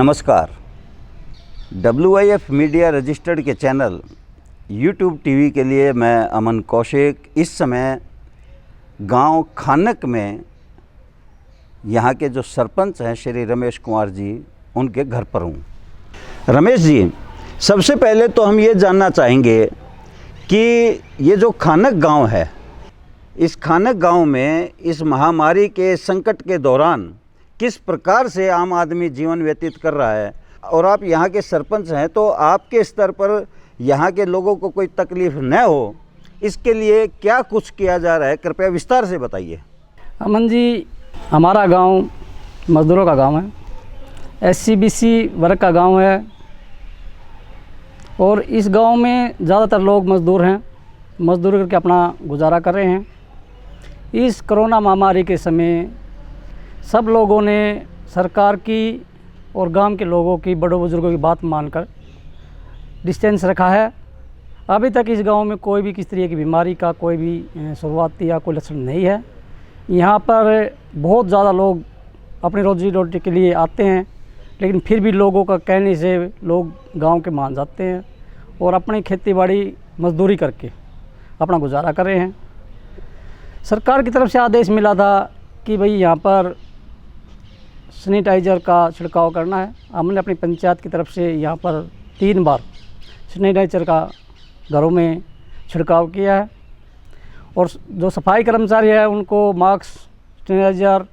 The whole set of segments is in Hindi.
नमस्कार। WIF मीडिया रजिस्टर्ड के चैनल YouTube TV के लिए मैं अमन कौशिक इस समय गांव खानक में यहाँ के जो सरपंच हैं श्री रमेश कुमार जी, उनके घर पर हूँ। रमेश जी, सबसे पहले तो हम ये जानना चाहेंगे कि ये जो खानक गांव है, इस खानक गांव में इस महामारी के संकट के दौरान किस प्रकार से आम आदमी जीवन व्यतीत कर रहा है, और आप यहाँ के सरपंच हैं तो आपके स्तर पर यहाँ के लोगों को कोई तकलीफ न हो, इसके लिए क्या कुछ किया जा रहा है, कृपया विस्तार से बताइए। अमन जी, हमारा गांव मज़दूरों का गांव है, SC-BC वर्ग का गांव है और इस गांव में ज़्यादातर लोग मज़दूर हैं, मज़दूर करके अपना गुजारा कर रहे हैं। इस कोरोना महामारी के समय सब लोगों ने सरकार की और गांव के लोगों की, बड़ों बुजुर्गों की बात मानकर डिस्टेंस रखा है। अभी तक इस गांव में कोई भी किस तरह की बीमारी का कोई भी शुरुआती या कोई लक्षण नहीं है। यहाँ पर बहुत ज़्यादा लोग अपनी रोजी रोटी के लिए आते हैं, लेकिन फिर भी लोगों का कहने से लोग गांव के मान जाते हैं और अपनी खेती बाड़ी मजदूरी करके अपना गुजारा कर रहे हैं। सरकार की तरफ से आदेश मिला था कि भाई यहाँ पर सैनिटाइज़र का छिड़काव करना है। हमने अपनी पंचायत की तरफ से यहाँ पर 3 बार सैनिटाइज़र का घरों में छिड़काव किया है और जो सफाई कर्मचारी है उनको मास्क, सैनिटाइज़र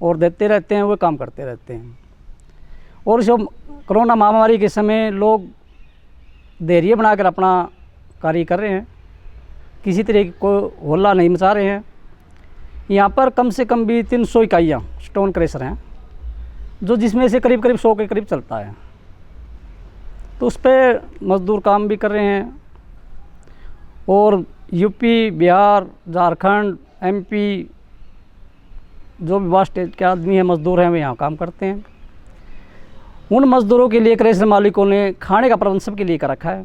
और देते रहते हैं, वो काम करते रहते हैं। और जो कोरोना महामारी के समय लोग धैर्य बनाकर अपना कार्य कर रहे हैं, किसी तरह की कोई हल्ला नहीं मचा रहे हैं। यहाँ पर कम से कम भी 300 इकाइयाँ स्टोन क्रेशर हैं, जो जिसमें से करीब 100 के करीब चलता है, तो उस पर मज़दूर काम भी कर रहे हैं। और यूपी, बिहार, झारखंड, MP जो भी वहाँ स्टेट के आदमी हैं, मज़दूर हैं, वे यहाँ काम करते हैं। उन मज़दूरों के लिए क्रेशर मालिकों ने खाने का प्रबंध सबके लिए कर रखा है।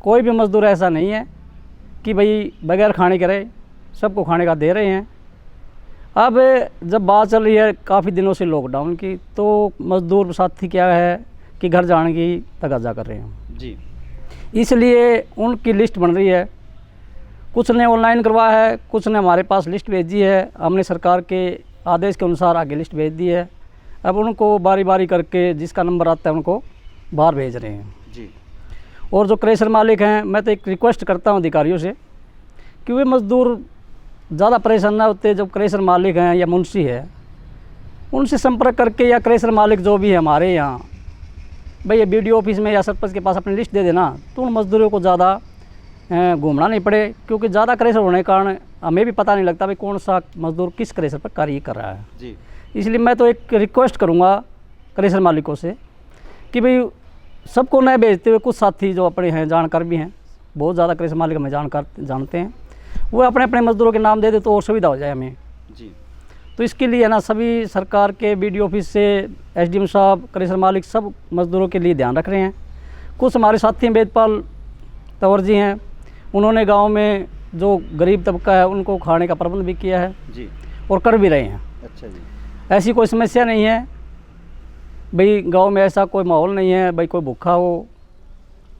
कोई भी मज़दूर ऐसा नहीं है कि भाई बगैर खाने के रहे, सबको खाने का दे रहे हैं। अब जब बात चल रही है काफ़ी दिनों से लॉकडाउन की, तो मज़दूर साथी क्या है कि घर जाने की तगाजा कर रहे हैं जी। इसलिए उनकी लिस्ट बन रही है। कुछ ने ऑनलाइन करवाया है, कुछ ने हमारे पास लिस्ट भेजी है। हमने सरकार के आदेश के अनुसार आगे लिस्ट भेज दी है। अब उनको बारी बारी करके जिसका नंबर आता है उनको बाहर भेज रहे हैं जी। और जो क्रेशर मालिक हैं, मैं तो एक रिक्वेस्ट करता हूं अधिकारियों से कि वे मज़दूर ज़्यादा परेशान ना होते। जब क्रेशर मालिक हैं या मुंशी है, उनसे संपर्क करके, या क्रेशर मालिक जो भी है हमारे यहाँ, भाई ये BDO ऑफिस में या सरपंच के पास अपनी लिस्ट दे देना, तो उन मज़दूरों को ज़्यादा घूमना नहीं पड़े। क्योंकि ज़्यादा क्रेशर होने के कारण हमें भी पता नहीं लगता भाई कौन सा मज़दूर किस क्रेशर पर कार्य कर रहा है जी। इसलिए मैं तो एक रिक्वेस्ट करूँगा क्रेशर मालिकों से कि भाई सबको न भेजते हुए कुछ साथी जो अपने हैं, जानकार भी हैं, बहुत ज़्यादा क्रेशर मालिक हमें जानते हैं, वो अपने अपने मज़दूरों के नाम दे दे तो और सुविधा हो जाए हमें जी। तो इसके लिए है ना, सभी सरकार के BDO ऑफिस से SDM साहब, क्रेशर मालिक सब मज़दूरों के लिए ध्यान रख रहे हैं। कुछ हमारे साथी वेदपाल तंवर जी हैं, उन्होंने गांव में जो गरीब तबका है उनको खाने का प्रबंध भी किया है जी। और कर भी रहे हैं। अच्छा जी। ऐसी कोई समस्या नहीं है भाई, गांव में ऐसा कोई माहौल नहीं है भाई कोई भूखा हो,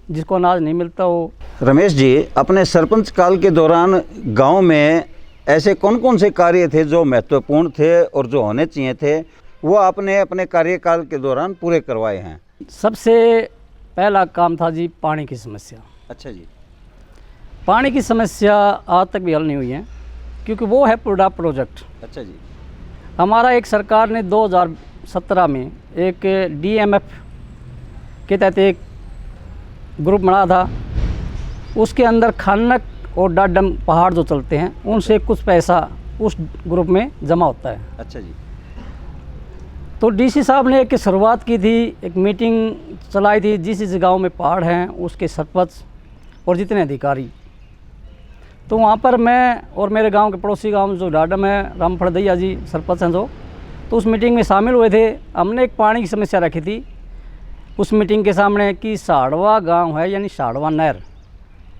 जिसको अनाज नहीं मिलता हो। रमेश जी, अपने सरपंच काल के दौरान गांव में ऐसे कौन कौन से कार्य थे जो महत्वपूर्ण थे और जो होने चाहिए थे, वो आपने अपने कार्यकाल के दौरान पूरे करवाए हैं? सबसे पहला काम था जी पानी की समस्या। अच्छा जी। पानी की समस्या आज तक भी हल नहीं हुई है, क्योंकि वो है पूरा प्रोजेक्ट। अच्छा जी। हमारा एक सरकार ने 2017 में एक DMF के तहत एक ग्रुप बना था। उसके अंदर खानक और डाडम पहाड़ जो चलते हैं, उनसे कुछ पैसा उस ग्रुप में जमा होता है। अच्छा जी। तो DC साहब ने एक शुरुआत की थी, एक मीटिंग चलाई थी। जिस गांव में पहाड़ हैं उसके सरपंच और जितने अधिकारी, तो वहाँ पर मैं और मेरे गांव के पड़ोसी गांव जो डाडम है, रामफल दैया जी सरपंच हैं जो, तो उस मीटिंग में शामिल हुए थे। हमने एक पानी की समस्या रखी थी उस मीटिंग के सामने कि साड़वा गांव है, यानी साड़वा नहर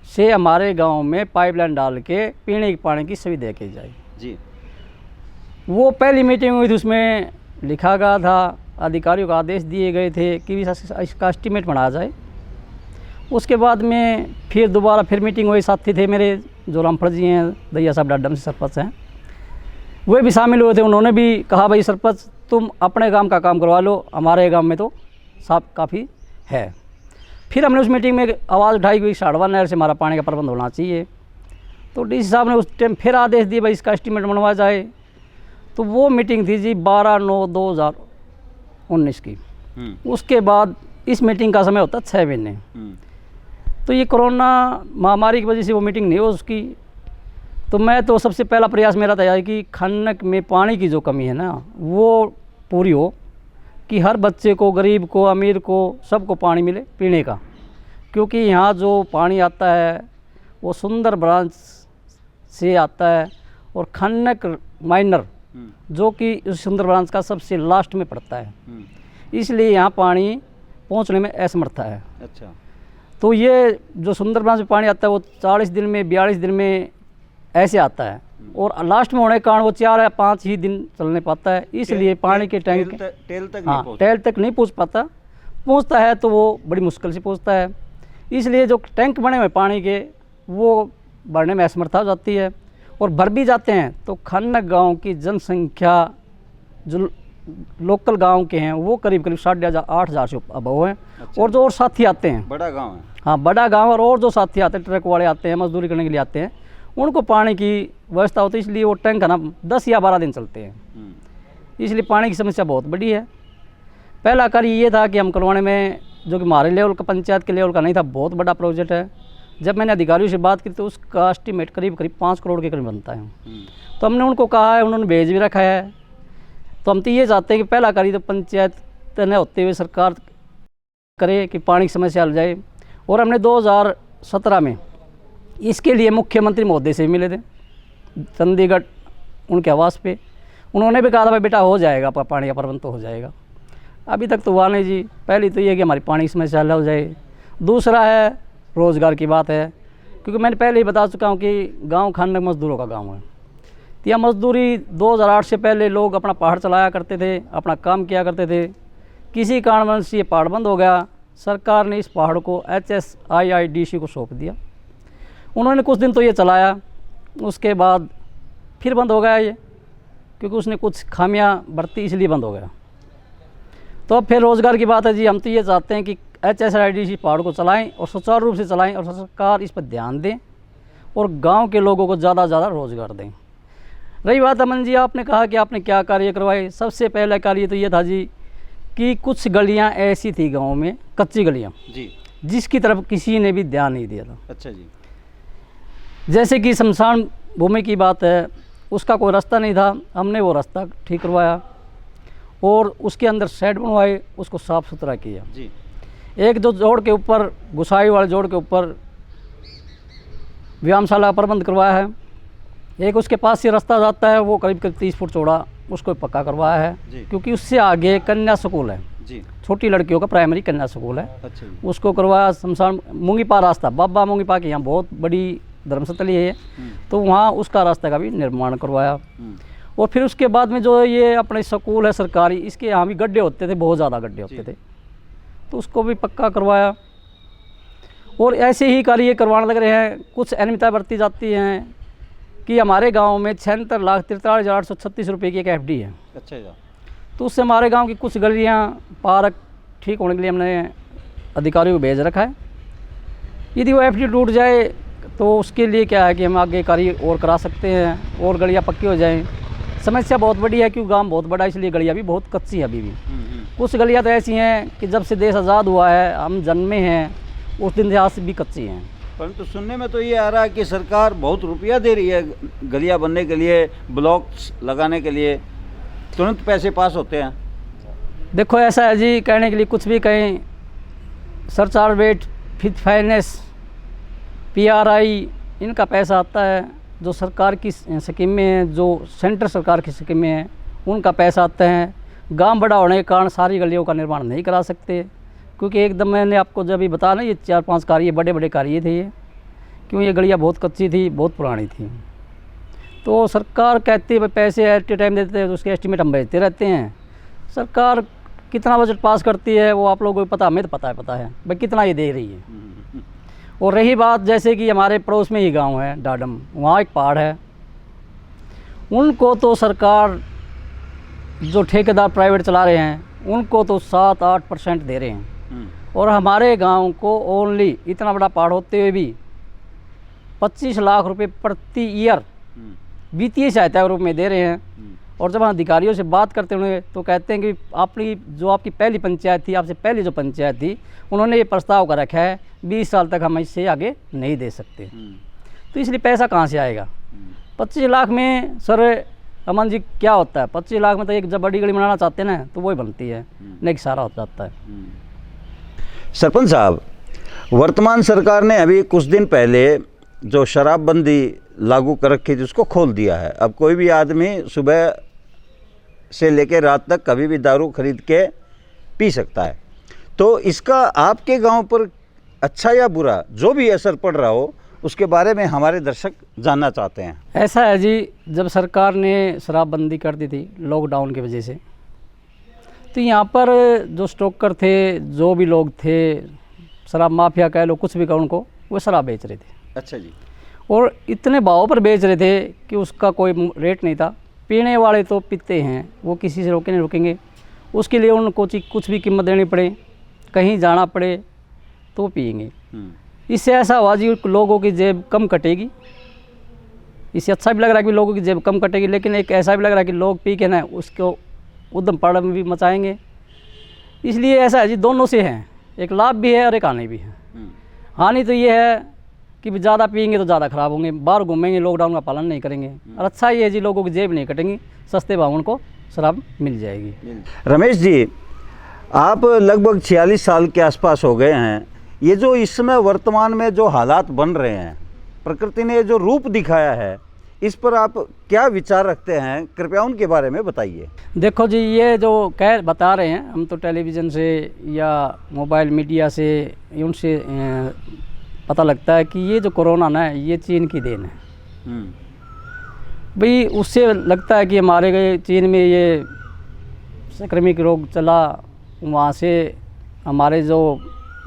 से हमारे गांव में पाइपलाइन डाल के पीने के पानी की सुविधा की जाए जी। वो पहली मीटिंग हुई थी, उसमें लिखा गया था अधिकारियों को आदेश दिए गए थे कि इसका एस्टीमेट बनाया जाए। उसके बाद में फिर दोबारा फिर मीटिंग हुई, साथी थे मेरे जो रामफल जी हैं, दैया साहब डाडम से सरपंच हैं, वे भी शामिल हुए थे। उन्होंने भी कहा भाई सरपंच तुम अपने गांव का काम करवा लो, हमारे गांव में तो साफ काफ़ी है। फिर हमने उस मीटिंग में आवाज़ उठाई कि साड़वा नहर से हमारा पानी का प्रबंध होना चाहिए। तो डीसी साहब ने उस टाइम फिर आदेश दिए भाई इसका एस्टीमेट बनवाया जाए। तो वो मीटिंग थी जी 12/9/2019 की। उसके बाद इस मीटिंग का समय होता 6 महीने। तो ये कोरोना महामारी की वजह से वो मीटिंग नहीं हो उसकी। तो मैं तो सबसे पहला प्रयास मेरा था कि खन्नक में पानी की जो कमी है ना वो पूरी हो, कि हर बच्चे को, गरीब को, अमीर को, सबको पानी मिले पीने का। क्योंकि यहाँ जो पानी आता है वो सुंदर ब्रांच से आता है और खन्नक माइनर जो कि उस सुंदर ब्रांच का सबसे लास्ट में पड़ता है, इसलिए यहाँ पानी पहुँचने में असमर्थ है। अच्छा। तो ये जो सुंदर ब्रांच में पानी आता है वो 40 दिन में, 42 दिन में ऐसे आता है, और लास्ट में होने के कारण वो 4 या 5 ही दिन चलने पाता है। इसलिए पानी के टैंक टेल तक नहीं पहुँच पाता, पहुँचता है तो वो बड़ी मुश्किल से पहुँचता है। इसलिए जो टैंक बने हुए पानी के वो भरने में असमर्था हो जाती है, और भर भी जाते हैं तो खन्नक गांव की जनसंख्या जो लोकल गांव के हैं वो करीब 8,500 से अबव हैं। अच्छा। और जो और साथी आते हैं, बड़ा गांव है। हाँ बड़ा गांव, और जो साथी आते हैं, ट्रक वाले आते हैं, मजदूरी करने के लिए आते हैं, उनको पानी की व्यवस्था होती है। इसलिए वो टैंक है ना 10 या 12 दिन चलते हैं। इसलिए पानी की समस्या बहुत बड़ी है। पहला कार्य ये था कि हम करवाने में, जो कि हमारे लेवल का, पंचायत के लेवल का नहीं था, बहुत बड़ा प्रोजेक्ट है। जब मैंने अधिकारियों से बात की तो उसका एस्टीमेट करीब 5 करोड़ के करीब बनता है। तो हमने उनको कहा है, उन्होंने भेज भी रखा है। तो हम तो ये चाहते हैं कि पहला कार्य तो पंचायत तय होते हुए सरकार करे कि पानी की समस्या हल जाए। और हमने 2017 में इसके लिए मुख्यमंत्री महोदय से मिले थे चंडीगढ़, उनके आवास पे। उन्होंने भी कहा था भाई बेटा हो जाएगा, आपका पानी का प्रबंध तो हो जाएगा। अभी तक तो हुआ नहीं जी। पहली तो ये कि हमारी पानी की समस्या हल हो जाए। दूसरा है रोज़गार की बात है, क्योंकि मैंने पहले ही बता चुका हूँ कि गांव खन्नक मजदूरों का गांव है। तो यह मजदूरी 2008 से पहले लोग अपना पहाड़ चलाया करते थे, अपना काम किया करते थे। किसी कारणवश ये पहाड़ बंद हो गया। सरकार ने इस पहाड़ को HSIIDC को सौंप दिया। उन्होंने कुछ दिन तो ये चलाया, उसके बाद फिर बंद हो गया ये, क्योंकि उसने कुछ खामियां बरती, इसलिए बंद हो गया। तो अब फिर रोज़गार की बात है जी। हम तो ये चाहते हैं कि HSIIDC पहाड़ को चलाएं और सुचारू रूप से चलाएं, और सरकार इस पर ध्यान दें और गांव के लोगों को ज़्यादा से ज़्यादा रोज़गार दें। रही बात अमन जी, आपने कहा कि आपने क्या कार्य करवाए। सबसे पहला कार्य तो ये था जी कि कुछ गलियां ऐसी थी गांव में, कच्ची गलियां जी, जिसकी तरफ किसी ने भी ध्यान नहीं दिया था। अच्छा जी। जैसे कि शमशान भूमि की बात है, उसका कोई रास्ता नहीं था, हमने वो रास्ता ठीक करवाया और उसके अंदर शेड बनवाए, उसको साफ़ सुथरा किया जी। एक जो जोड़ के ऊपर, गुसाई वाले जोड़ के ऊपर व्यायामशाला का प्रबंध करवाया है। एक उसके पास से रास्ता जाता है, वो करीब 30 फुट चौड़ा, उसको पक्का करवाया है। क्योंकि उससे आगे कन्या स्कूल है जी, छोटी लड़कियों का प्राइमरी कन्या स्कूल है। अच्छा जी। उसको करवाया। शमशान मूंगीपा रास्ता, बाबा मूंगीपा के यहाँ बहुत बड़ी धर्मस्थली है, तो वहाँ उसका रास्ते का भी निर्माण करवाया। और फिर उसके बाद में जो ये अपने स्कूल है सरकारी, इसके यहाँ भी गड्ढे होते थे, बहुत ज़्यादा गड्ढे होते थे, तो उसको भी पक्का करवाया। और ऐसे ही कार्य करवाने लग रहे हैं। कुछ अनियमितता बरती जाती हैं कि हमारे गांव में 76,43,836 रुपये की एक FD है। अच्छा जी। तो उससे हमारे गांव की कुछ गलियां, पार्क ठीक होने के लिए हमने अधिकारियों को भेज रखा है। यदि वो FD टूट जाए तो उसके लिए क्या है कि हम आगे कार्य और करा सकते हैं और गलियां पक्की हो जाएं। समस्या बहुत बड़ी है क्योंकि गांव बहुत बड़ा है, इसलिए गलियां भी बहुत कच्ची है अभी भी। कुछ गलियां तो ऐसी हैं कि जब से देश आज़ाद हुआ है, हम जन्मे हैं, उस दिन से आज से भी कच्ची हैं। परंतु सुनने में तो ये आ रहा है कि सरकार बहुत रुपया दे रही है गलियां बनने के लिए, ब्लॉक्स लगाने के लिए, तुरंत पैसे पास होते हैं। देखो ऐसा है जी, कहने के लिए कुछ भी कहें, surcharge rate, fit finance, PRI, इनका पैसा आता है। जो सरकार की स्कीमें हैं, जो सेंटर सरकार की स्कीमें हैं, उनका पैसा आता है। गांव बड़ा होने के कारण सारी गलियों का निर्माण नहीं करा सकते, क्योंकि एकदम मैंने आपको जब भी बताया ना, ये 4-5 कार्य बड़े बड़े कार्य थे ये, क्यों ये गलियाँ बहुत कच्ची थी, बहुत पुरानी थी। तो सरकार कहती है पैसे एट ए टाइम देते हैं, तो उसके एस्टीमेट हम भेजते रहते हैं। सरकार कितना बजट पास करती है वो आप लोगों को पता, हमें तो पता है भाई कितना ये दे रही है। और रही बात जैसे कि हमारे पड़ोस में ही गांव है डाडम, वहाँ एक पहाड़ है, उनको तो सरकार जो ठेकेदार प्राइवेट चला रहे हैं उनको तो 7-8% दे रहे हैं, और हमारे गांव को ओनली इतना बड़ा पहाड़ होते हुए भी 25 लाख रुपए प्रति ईयर वित्तीय सहायता के रूप में दे रहे हैं। और जब हम अधिकारियों से बात करते हैं तो कहते हैं कि आपकी पहली पंचायत थी, आपसे पहली जो पंचायत थी, उन्होंने ये प्रस्ताव कर रखा है 20 साल तक हम इससे आगे नहीं दे सकते। तो इसलिए पैसा कहाँ से आएगा? 25 लाख में सर अमन जी क्या होता है? 25 लाख में तो एक जब बड़ी गली बनाना चाहते हैं ना तो वही बनती है, नहीं सारा हो जाता है। सरपंच साहब, वर्तमान सरकार ने अभी कुछ दिन पहले जो शराबबंदी लागू कर रखी थी उसको खोल दिया है। अब कोई भी आदमी सुबह से लेकर रात तक कभी भी दारू खरीद के पी सकता है। तो इसका आपके गांव पर अच्छा या बुरा जो भी असर पड़ रहा हो उसके बारे में हमारे दर्शक जानना चाहते हैं। ऐसा है जी, जब सरकार ने शराबबंदी कर दी थी लॉकडाउन की वजह से, तो यहाँ पर जो स्टॉकर थे, जो भी लोग थे, शराब माफिया कह लो, कुछ भी कहो उनको, वो शराब बेच रहे थे। अच्छा जी। और इतने भाव पर बेच रहे थे कि उसका कोई रेट नहीं था। पीने वाले तो पीते हैं, वो किसी से रोके नहीं रुकेंगे, उसके लिए उनको कुछ भी कीमत देनी पड़े, कहीं जाना पड़े तो पिएंगे। इससे ऐसा हुआ जी लोगों की जेब कम कटेगी। इससे अच्छा भी लग रहा है कि लोगों की जेब कम कटेगी, लेकिन एक ऐसा भी लग रहा है कि लोग पी के ना उसको उद्यम पाड़म भी मचाएंगे। इसलिए ऐसा है जी, दोनों से हैं, एक लाभ भी है और एक हानि भी है। हानि तो ये है कि ज़्यादा पिएंगे तो ज़्यादा ख़राब होंगे, बाहर घूमेंगे, लॉकडाउन का पालन नहीं करेंगे। और अच्छा ये है जी, लोगों की जेब नहीं कटेंगी, सस्ते भाव उनको शराब मिल जाएगी। रमेश जी, आप लगभग 46 साल के आसपास हो गए हैं। ये जो इस समय वर्तमान में जो हालात बन रहे हैं, प्रकृति ने जो रूप दिखाया है, इस पर आप क्या विचार रखते हैं? कृपया उनके बारे में बताइए। देखो जी, ये जो बता रहे हैं, हम तो टेलीविज़न से या मोबाइल मीडिया से उनसे पता लगता है कि ये जो कोरोना ना है ये चीन की देन है। भाई उससे लगता है कि हमारे गए चीन में ये संक्रमित रोग चला, वहाँ से हमारे जो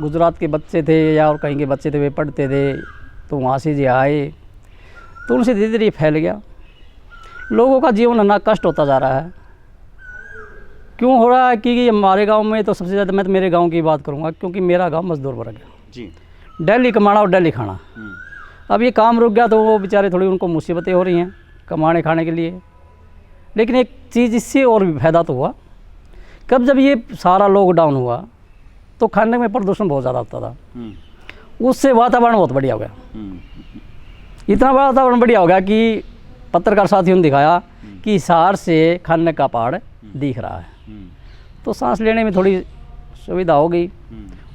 गुजरात के बच्चे थे या और कहीं के बच्चे थे वे पढ़ते थे, तो वहाँ से जो आए तो उनसे धीरे धीरे फैल गया। लोगों का जीवन ना कष्ट होता जा रहा है। क्यों हो रहा है? कि हमारे गांव में तो सबसे ज़्यादा, मैं तो मेरे गांव की बात करूंगा क्योंकि मेरा गांव मजदूर वर्ग है जी। दिल्ली कमाना और दिल्ली खाना। अब ये काम रुक गया तो वो बेचारे थोड़ी उनको मुसीबतें हो रही हैं कमाने खाने के लिए। लेकिन एक चीज़ इससे और भी फायदा तो हुआ, कब जब ये सारा लॉकडाउन हुआ तो खाने में प्रदूषण बहुत ज़्यादा होता था, उससे वातावरण बहुत बढ़िया हो गया। इतना बड़ा वातावरण बढ़िया हो गया कि पत्रकार साथियों ने दिखाया कि हिसार से खाने का पहाड़ दिख रहा है, तो सांस लेने में थोड़ी सुविधा हो गई।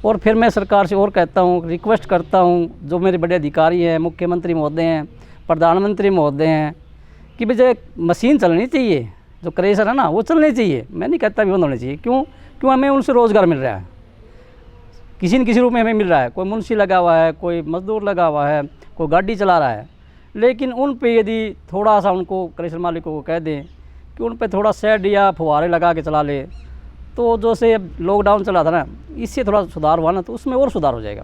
और फिर मैं सरकार से और कहता हूँ, रिक्वेस्ट करता हूँ, जो मेरे बड़े अधिकारी हैं, मुख्यमंत्री महोदय हैं, प्रधानमंत्री महोदय हैं, कि भाई जो मशीन चलनी चाहिए, जो क्रेशर है ना वो चलनी चाहिए। मैं नहीं कहता भी बंद होनी चाहिए। क्यों? हमें उनसे रोज़गार मिल रहा है, किसी न किसी रूप में हमें मिल रहा है। कोई मुंशी लगा हुआ है, कोई मजदूर लगा हुआ है, कोई गाड़ी चला रहा है। लेकिन उन पे यदि थोड़ा सा उनको क्रेशर मालिकों को कह दें कि उन पे थोड़ा शेड या फुहारे लगा के चला ले, तो जो से लॉकडाउन चला था ना, इससे थोड़ा सुधार हुआ ना, तो उसमें और सुधार हो जाएगा।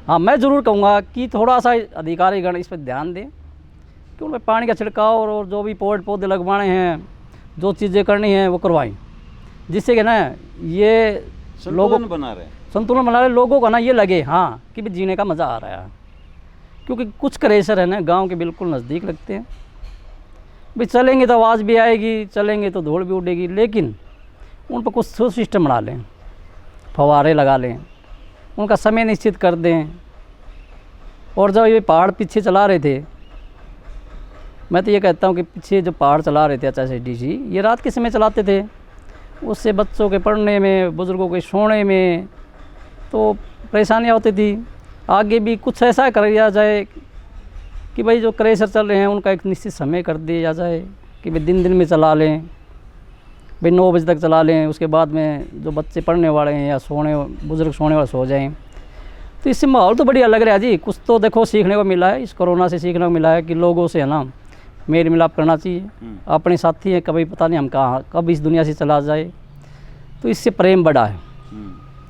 हाँ, मैं ज़रूर कहूँगा कि थोड़ा सा अधिकारीगण इस पर ध्यान दें कि उन पर पानी का छिड़काव और जो भी पेड़ पौधे लगवाने हैं, जो चीज़ें करनी हैं वो करवाएं, जिससे कि ना ये लोगों संतुलन बना रहे, लोगों का ना ये लगे हाँ कि भी जीने का मज़ा आ रहा है। क्योंकि कुछ क्रेशर है ना गांव के बिल्कुल नज़दीक लगते हैं। भाई चलेंगे तो आवाज़ भी आएगी, चलेंगे तो धूल भी उड़ेगी, लेकिन उन पर कुछ सिस्टम बना लें, फवारे लगा लें, उनका समय निश्चित कर दें। और जब ये पहाड़ पीछे चला रहे थे, मैं तो ये कहता हूँ कि पीछे जो पहाड़ चला रहे थे HSDC, ये रात के समय चलाते थे, उससे बच्चों के पढ़ने में, बुज़ुर्गों के सोने में तो परेशानियाँ होती थी। आगे भी कुछ ऐसा कर दिया जाए कि भाई जो क्रेशर चल रहे हैं उनका एक निश्चित समय कर दिया जाए कि भाई दिन में चला लें, भाई 9 बजे तक चला लें, उसके बाद में जो बच्चे पढ़ने वाले हैं या बुज़ुर्ग सोने वाले सो जाएं। तो इससे माहौल तो बढ़िया लग रहा है जी। कुछ तो देखो सीखने को मिला है, इस कोरोना से सीखने को मिला है कि लोगों से है ना मेल मिलाप करना चाहिए। अपने साथी हैं, कभी पता नहीं हम कहाँ कब इस दुनिया से चला जाए, तो इससे प्रेम बढ़ा है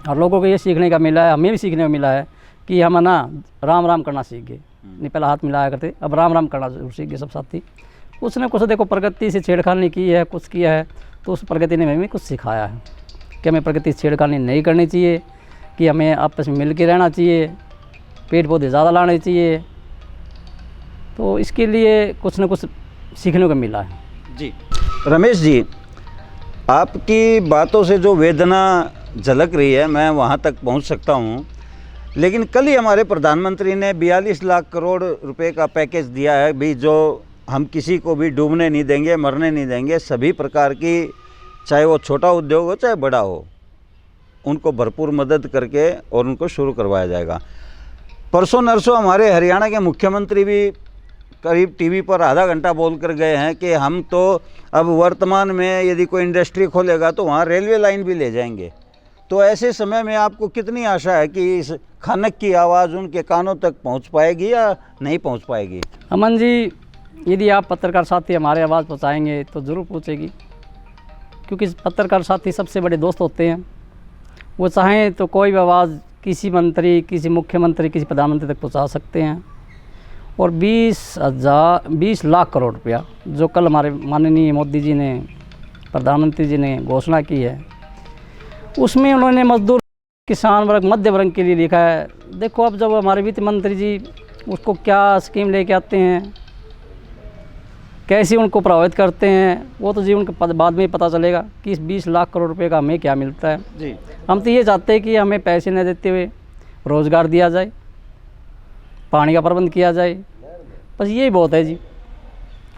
और लोगों को ये सीखने का मिला है, हमें भी सीखने को मिला है कि हम ना राम राम करना सीख गए। नहीं पहला हाथ मिलाया करते, अब राम राम करना जरूर सीख गए सब साथी। कुछ न कुछ देखो प्रगति से छेड़खानी की है, कुछ किया है, तो उस प्रगति ने हमें भी कुछ सिखाया है कि हमें प्रगति से छेड़खानी नहीं करनी चाहिए, कि हमें आपस में मिल के रहना चाहिए, पेड़ पौधे ज़्यादा लाने चाहिए। तो इसके लिए कुछ न कुछ सीखने को मिला है जी। रमेश जी, आपकी बातों से जो वेदना झलक रही है मैं वहाँ तक पहुँच सकता हूँ, लेकिन कल ही हमारे प्रधानमंत्री ने 42 लाख करोड़ रुपए का पैकेज दिया है भी, जो हम किसी को भी डूबने नहीं देंगे, मरने नहीं देंगे। सभी प्रकार की, चाहे वो छोटा उद्योग हो चाहे बड़ा हो, उनको भरपूर मदद करके और उनको शुरू करवाया जाएगा। परसों नरसों हमारे हरियाणा के मुख्यमंत्री भी करीब टीवी पर आधा घंटा बोल कर गए हैं कि हम तो अब वर्तमान में यदि कोई इंडस्ट्री खोलेगा तो वहाँ रेलवे लाइन भी ले जाएंगे। तो ऐसे समय में आपको कितनी आशा है कि इस खानक की आवाज़ उनके कानों तक पहुँच पाएगी या नहीं पहुँच पाएगी? अमन जी, यदि आप पत्रकार साथी हमारे आवाज़ पहुँचाएंगे तो ज़रूर पहुँचेगी, क्योंकि पत्रकार साथी सबसे बड़े दोस्त होते हैं। वो चाहें तो कोई भी आवाज़ किसी मंत्री, किसी मुख्यमंत्री, किसी प्रधानमंत्री तक पहुँचा सकते हैं। और 20 लाख करोड़ रुपया जो कल हमारे माननीय मोदी जी ने, प्रधानमंत्री जी ने घोषणा की है, उसमें उन्होंने मजदूर, किसान वर्ग, मध्य वर्ग के लिए लिखा है। देखो अब जब हमारे वित्त मंत्री जी उसको क्या स्कीम लेके आते हैं, कैसे उनको प्रभावित करते हैं, वो तो जीवन के बाद में पता चलेगा कि इस 20 लाख करोड़ रुपए का हमें क्या मिलता है जी। हम तो ये चाहते हैं कि हमें पैसे न देते हुए रोज़गार दिया जाए, पानी का प्रबंध किया जाए, बस यही बहुत है जी,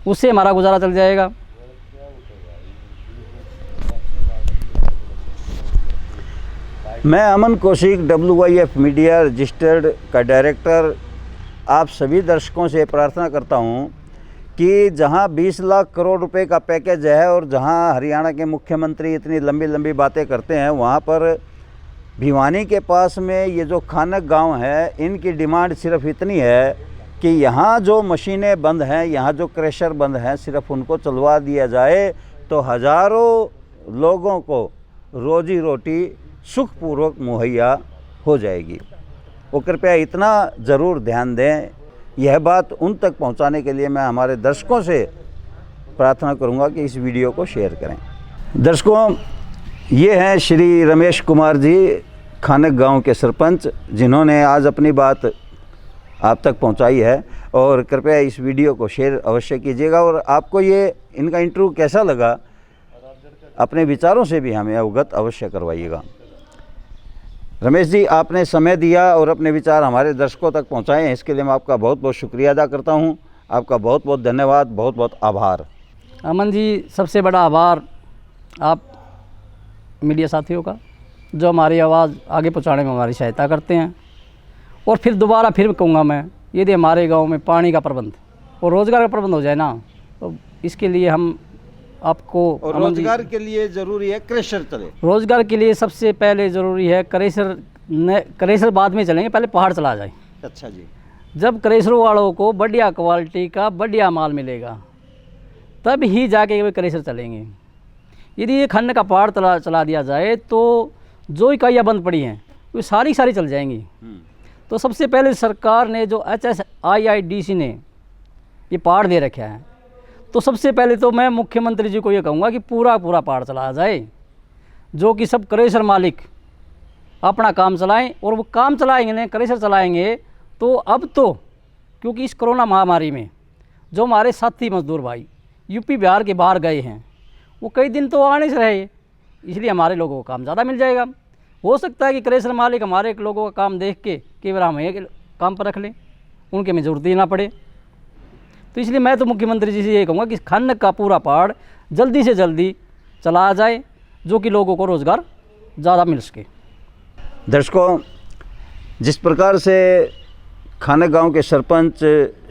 उससे हमारा गुजारा चल जाएगा। मैं अमन कौशिक, WYF मीडिया रजिस्टर्ड का डायरेक्टर, आप सभी दर्शकों से प्रार्थना करता हूं कि जहां 20 लाख करोड़ रुपए का पैकेज है और जहां हरियाणा के मुख्यमंत्री इतनी लंबी लंबी बातें करते हैं, वहां पर भिवानी के पास में ये जो खानक गांव है, इनकी डिमांड सिर्फ इतनी है कि यहाँ जो मशीनें बंद हैं, यहाँ जो क्रेशर बंद हैं, सिर्फ उनको चलवा दिया जाए तो हज़ारों लोगों को रोजी रोटी सुखपूर्वक मुहैया हो जाएगी। वो कृपया इतना ज़रूर ध्यान दें। यह बात उन तक पहुंचाने के लिए मैं हमारे दर्शकों से प्रार्थना करूंगा कि इस वीडियो को शेयर करें। दर्शकों, ये हैं श्री रमेश कुमार जी, खानक गांव के सरपंच, जिन्होंने आज अपनी बात आप तक पहुंचाई है। और कृपया इस वीडियो को शेयर अवश्य कीजिएगा। और आपको ये इनका इंटरव्यू कैसा लगा, अपने विचारों से भी हमें अवगत अवश्य करवाइएगा। रमेश जी, आपने समय दिया और अपने विचार हमारे दर्शकों तक पहुंचाए हैं, इसके लिए मैं आपका बहुत बहुत शुक्रिया अदा करता हूं। आपका बहुत बहुत धन्यवाद, बहुत बहुत आभार। अमन जी, सबसे बड़ा आभार आप मीडिया साथियों का, जो हमारी आवाज़ आगे पहुंचाने में हमारी सहायता करते हैं। और फिर दोबारा फिर कहूँगा मैं, यदि हमारे गांव में पानी का प्रबंध और रोज़गार का प्रबंध हो जाए ना, तो इसके लिए हम आपको, और रोजगार के लिए ज़रूरी है क्रेशर चले। रोज़गार के लिए सबसे पहले ज़रूरी है क्रेशर बाद में चलेंगे, पहले पहाड़ चला जाए। अच्छा जी। जब क्रेशरों वालों को बढ़िया क्वालिटी का बढ़िया माल मिलेगा, तब ही जाके वे क्रेशर चलेंगे। यदि ये खन्न का पहाड़ चला दिया जाए तो जो इकाइयाँ बंद पड़ी हैं वो सारी चल जाएंगी। तो सबसे पहले सरकार ने जो HSIIDC ने ये पहाड़ दे रखा है, तो सबसे पहले तो मैं मुख्यमंत्री जी को ये कहूँगा कि पूरा पहाड़ चलाया जाए, जो कि सब क्रेशर मालिक अपना काम चलाएं। और वो काम चलाएंगे ना, क्रेशर चलाएंगे, तो अब तो क्योंकि इस कोरोना महामारी में जो हमारे साथी मजदूर भाई यूपी बिहार के बाहर गए हैं, वो कई दिन तो आने से रहे, इसलिए हमारे लोगों को काम ज़्यादा मिल जाएगा। हो सकता है कि क्रेशर मालिक हमारे लोगों का काम देख के केवल हमें काम पर रख लें, उनके में ज़रूरत ही ना पड़े। तो इसलिए मैं तो मुख्यमंत्री जी से ये कहूँगा कि खन्न का पूरा पहाड़ जल्दी से जल्दी चलाया जाए, जो कि लोगों को रोज़गार ज़्यादा मिल सके। दर्शकों, जिस प्रकार से खानक गांव के सरपंच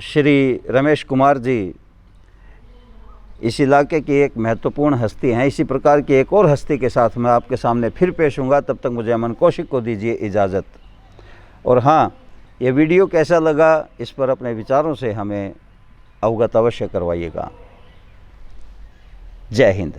श्री रमेश कुमार जी इस इलाके की एक महत्वपूर्ण हस्ती हैं, इसी प्रकार की एक और हस्ती के साथ मैं आपके सामने फिर पेश हूँगा। तब तक मुझे अमन कौशिक को दीजिए इजाज़त। और हाँ, ये वीडियो कैसा लगा, इस पर अपने विचारों से हमें अवगत अवश्य करवाइएगा। जय हिंद।